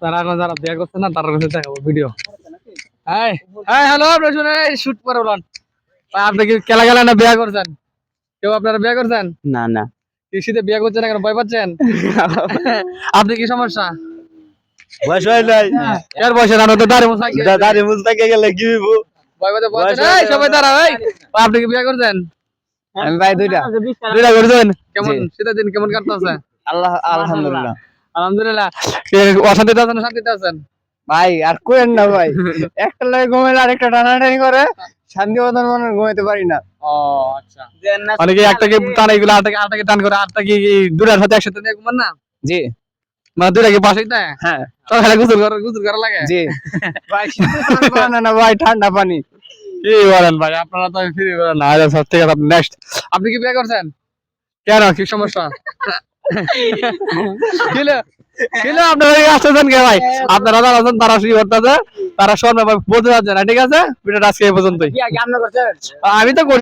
তারা এখন যারা বিয়ে করছে না তার কাছে দেখাবো ভিডিও। হাই হাই হ্যালো শুনে শুট করে বলুন আপনি কি খেলা খেলা না বিয়ে করছেন? কেউ আপনারা বিয়ে করছেন? না না কৃষিতে বিয়ে করছেন না কেন, ভয় পাচ্ছেন? আপনি কি সমস্যা? বয়স হয় নাই এর বয়সে জানো তো দাঁড়িয়ে দাঁড়িয়ে মুজ থেকে গেলে কি হইব? ভয় পাতে বলছেন এই সবাই দাঁড়াও এই আপনি কি বিয়ে করছেন? আমি ভাই দুইটা করছেন। কেমন শীতের দিন কেমন কাটতেছে? আলহামদুলিল্লাহ আলহামদুলিল্লাহ। অশান্তিতে আছেন না শান্তিতে আছেন? ভাই আর কোয়েন না ভাই, একটা লাগে ঘুমাইলে আরেকটা টানাটানি করে, শান্তি মতন মনে ঘুমাইতে পারি না। ও আচ্ছা, মানে কি একটাকে টান এগুলো আটটাকে টান করে আটটা কি দুটার সাথে একসাথে নিয়ে ঘুমান না? জি মানে দুটা কি পাশেই দেয়? হ্যাঁ সকালে গোসল করা লাগে? জি ভাই না না ভাই ঠান্ডা পানি। কি বলেন ভাই, আপনারা তো ফ্রি বলেন না। আচ্ছা ঠিক আছে, আপনি নেক্সট। আপনি কি বিয়ে করছেন? কেন, কি সমস্যা? কিলো কিলো আপনারা আসতেছেন কে ভাই? আপনারা যারা আছেন তারা কি করতেছে, তারা শর্মা ভাই বলতে পারছে না। ঠিক আছে, ভিডিওটা আজকে এই পর্যন্তই। আমি তো করি।